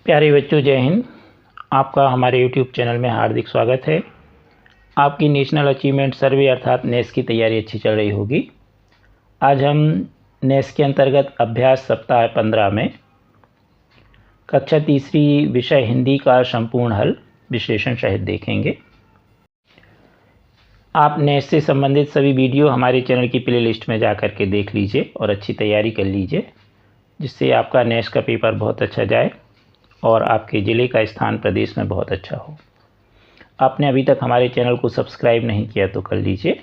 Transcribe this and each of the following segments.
प्यारे बच्चों, जय हिंद। आपका हमारे YouTube चैनल में हार्दिक स्वागत है। आपकी नेशनल अचीवमेंट सर्वे अर्थात नेस की तैयारी अच्छी चल रही होगी। आज हम नेस के अंतर्गत अभ्यास सप्ताह 15 में कक्षा तीसरी विषय हिंदी का संपूर्ण हल विश्लेषण सहित देखेंगे। आप नेस से संबंधित सभी वीडियो हमारे चैनल की प्लेलिस्ट में जा कर के देख लीजिए और अच्छी तैयारी कर लीजिए, जिससे आपका नेस का पेपर बहुत अच्छा जाए और आपके ज़िले का स्थान प्रदेश में बहुत अच्छा हो। आपने अभी तक हमारे चैनल को सब्सक्राइब नहीं किया तो कर लीजिए।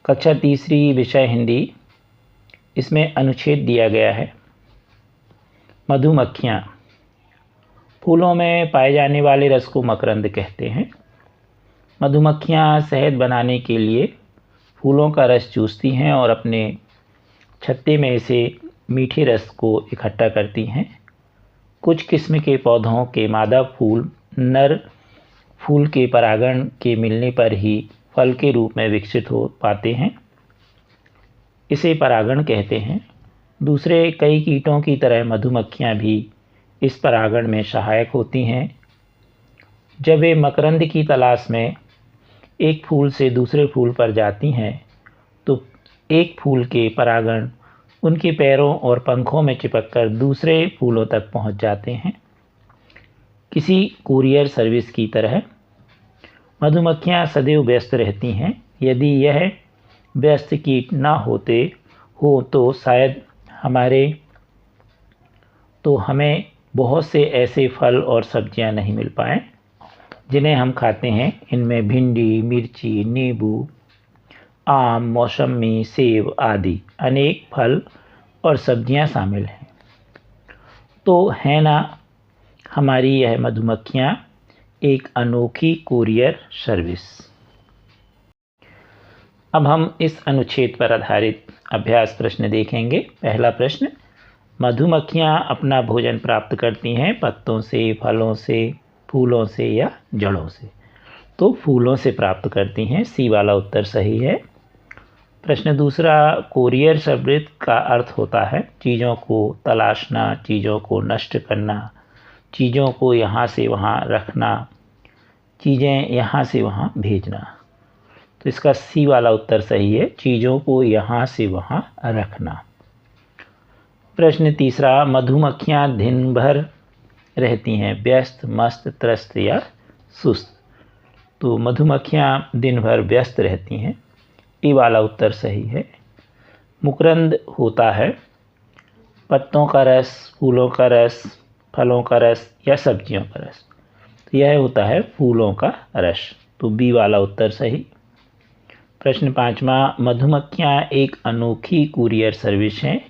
कक्षा तीसरी विषय हिंदी, इसमें अनुच्छेद दिया गया है मधुमक्खियाँ। फूलों में पाए जाने वाले रस को मकरंद कहते हैं। मधुमक्खियाँ शहद बनाने के लिए फूलों का रस चूसती हैं और अपने छत्ते में से मीठे रस को इकट्ठा करती हैं। कुछ किस्म के पौधों के मादा फूल नर फूल के परागण के मिलने पर ही फल के रूप में विकसित हो पाते हैं, इसे परागण कहते हैं। दूसरे कई कीटों की तरह मधुमक्खियाँ भी इस परागण में सहायक होती हैं। जब वे मकरंद की तलाश में एक फूल से दूसरे फूल पर जाती हैं तो एक फूल के परागण उनके पैरों और पंखों में चिपककर दूसरे फूलों तक पहुंच जाते हैं। किसी कुरियर सर्विस की तरह मधुमक्खियां सदैव व्यस्त रहती हैं। यदि यह व्यस्त कीट ना होते हो तो शायद हमें बहुत से ऐसे फल और सब्जियां नहीं मिल पाएँ जिन्हें हम खाते हैं। इनमें भिंडी, मिर्ची, नींबू, आम, मौसमी, सेब आदि अनेक फल और सब्जियां शामिल हैं। तो है ना हमारी यह मधुमक्खियां एक अनोखी कुरियर सर्विस। अब हम इस अनुच्छेद पर आधारित अभ्यास प्रश्न देखेंगे। पहला प्रश्न, मधुमक्खियां अपना भोजन प्राप्त करती हैं पत्तों से, फलों से, फूलों से या जड़ों से? तो फूलों से प्राप्त करती हैं, सी वाला उत्तर सही है। प्रश्न दूसरा, कुरियर शब्द का अर्थ होता है चीज़ों को तलाशना, चीज़ों को नष्ट करना, चीज़ों को यहाँ से वहाँ रखना, चीज़ें यहाँ से वहाँ भेजना। तो इसका सी वाला उत्तर सही है, चीज़ों को यहाँ से वहाँ रखना। प्रश्न तीसरा, मधुमक्खियाँ दिन भर रहती हैं व्यस्त, मस्त, त्रस्त या सुस्त? तो मधुमक्खियाँ दिन भर व्यस्त रहती हैं, ई वाला उत्तर सही है। मकरंद होता है पत्तों का रस, फूलों का रस, फलों का रस या सब्जियों का रस? तो यह होता है फूलों का रस, तो बी वाला उत्तर सही। प्रश्न पाँचवा, मधुमक्खियाँ एक अनोखी कुरियर सर्विस हैं।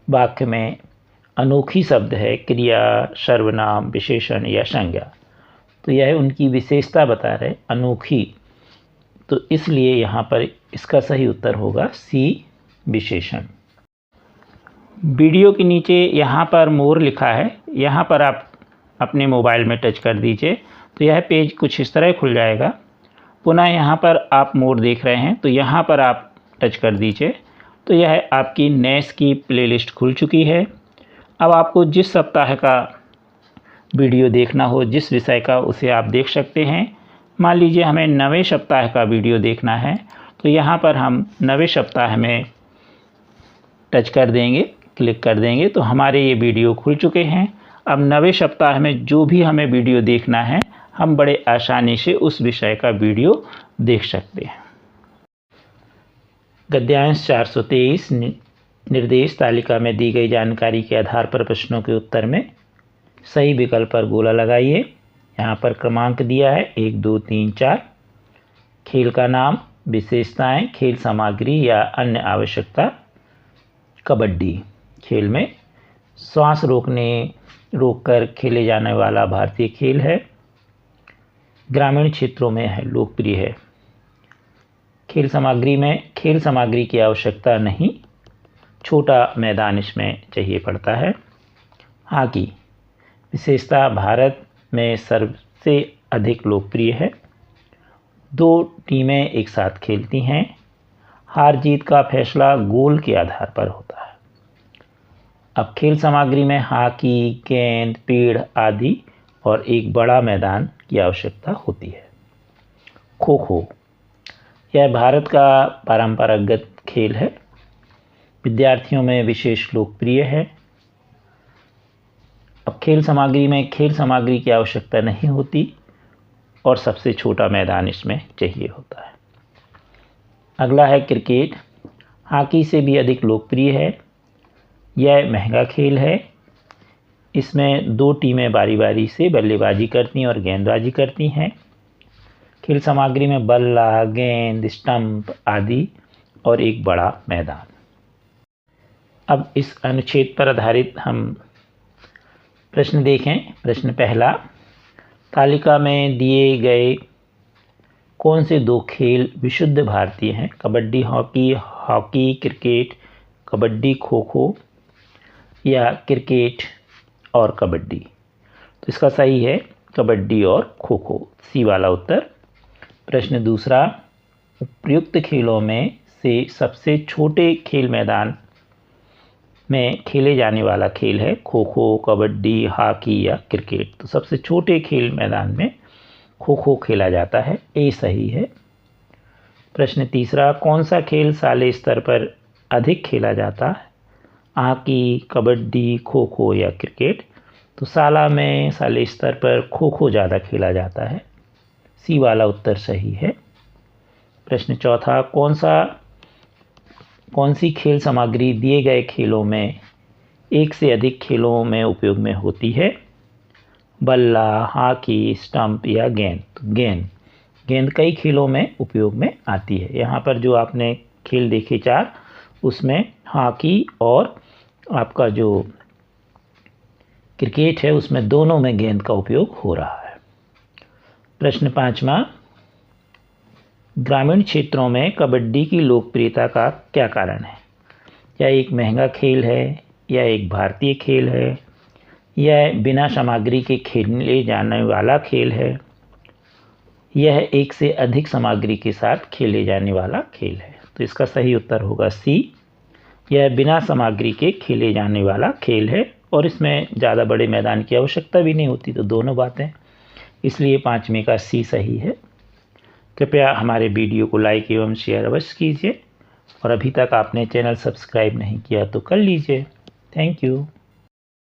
वाक्य में अनोखी शब्द है क्रिया, सर्वनाम, विशेषण या संज्ञा। तो यह उनकी विशेषता बता रहे, अनोखी, तो इसलिए यहाँ पर इसका सही उत्तर होगा सी, विशेषण। वीडियो के नीचे यहाँ पर मोर लिखा है, यहाँ पर आप अपने मोबाइल में टच कर दीजिए तो यह पेज कुछ इस तरह खुल जाएगा। पुनः यहाँ पर आप मोर देख रहे हैं तो यहाँ पर आप टच कर दीजिए तो यह आपकी नेस की प्लेलिस्ट खुल चुकी है। अब आपको जिस सप्ताह का वीडियो देखना हो, जिस विषय का, उसे आप देख सकते हैं। मान लीजिए हमें 9वें सप्ताह का वीडियो देखना है तो यहाँ पर हम 9वें सप्ताह में टच कर देंगे, क्लिक कर देंगे तो हमारे ये वीडियो खुल चुके हैं। अब 9वें सप्ताह में जो भी हमें वीडियो देखना है हम बड़े आसानी से उस विषय का वीडियो देख सकते हैं। गद्यांश 423, निर्देश तालिका में दी गई जानकारी के आधार पर प्रश्नों के उत्तर में सही विकल्प पर गोला लगाइए। यहाँ पर क्रमांक दिया है 1, 2, 3, 4। खेल का नाम, विशेषताएं, खेल सामग्री या अन्य आवश्यकता। कबड्डी खेल में श्वास रोककर खेले जाने वाला भारतीय खेल है। ग्रामीण क्षेत्रों में है, लोकप्रिय है। खेल सामग्री में खेल सामग्री की आवश्यकता नहीं, छोटा मैदान इसमें चाहिए पड़ता है। हॉकी विशेषता, भारत में सबसे अधिक लोकप्रिय है। 2 टीमें एक साथ खेलती हैं। हार जीत का फैसला गोल के आधार पर होता है। अब खेल सामग्री में हॉकी, गेंद, पेड़ आदि और एक बड़ा मैदान की आवश्यकता होती है। खो खो, यह भारत का परंपरागत खेल है, विद्यार्थियों में विशेष लोकप्रिय है। अब खेल सामग्री में खेल सामग्री की आवश्यकता नहीं होती और सबसे छोटा मैदान इसमें चाहिए होता है। अगला है क्रिकेट, हॉकी से भी अधिक लोकप्रिय है। यह महंगा खेल है। इसमें दो टीमें बारी बारी से बल्लेबाजी करती हैं और गेंदबाजी करती हैं। खेल सामग्री में बल्ला, गेंद, स्टंप आदि और एक बड़ा मैदान। अब इस अनुच्छेद पर आधारित हम प्रश्न देखें। प्रश्न पहला, तालिका में दिए गए कौन से दो खेल विशुद्ध भारतीय हैं? कबड्डी, हॉकी, क्रिकेट, कबड्डी, खो खो या क्रिकेट और कबड्डी? तो इसका सही है कबड्डी और खो खो, सी वाला उत्तर। प्रश्न दूसरा, उपयुक्त खेलों में से सबसे छोटे खेल मैदान में खेले जाने वाला खेल है खो खो, कबड्डी, हॉकी या क्रिकेट? तो सबसे छोटे खेल मैदान में खो खो खेला जाता है, ए सही है। प्रश्न तीसरा, कौन सा खेल शालेय स्तर पर अधिक खेला जाता है? हॉकी, कबड्डी, खो खो या क्रिकेट? तो शालेय स्तर पर खो खो ज़्यादा खेला जाता है, सी वाला उत्तर सही है। प्रश्न चौथा, कौन सी खेल सामग्री दिए गए खेलों में एक से अधिक खेलों में उपयोग में होती है? बल्ला, हॉकी, स्टंप या गेंद? तो गेंद कई खेलों में उपयोग में आती है। यहाँ पर जो आपने खेल देखे चार, उसमें हॉकी और आपका जो क्रिकेट है उसमें दोनों में गेंद का उपयोग हो रहा है। प्रश्न पांचवा, ग्रामीण क्षेत्रों में कबड्डी की लोकप्रियता का क्या कारण है? यह एक महंगा खेल है, यह एक भारतीय खेल है, यह बिना सामग्री के खेले जाने वाला खेल है, यह एक से अधिक सामग्री के साथ खेले जाने वाला खेल है? तो इसका सही उत्तर होगा सी, यह बिना सामग्री के खेले जाने वाला खेल है और इसमें ज़्यादा बड़े मैदान की आवश्यकता भी नहीं होती। तो दोनों बातें, इसलिए पाँचवें का सी सही है। कृपया हमारे वीडियो को लाइक एवं शेयर अवश्य कीजिए और अभी तक आपने चैनल सब्सक्राइब नहीं किया तो कर लीजिए। Thank you.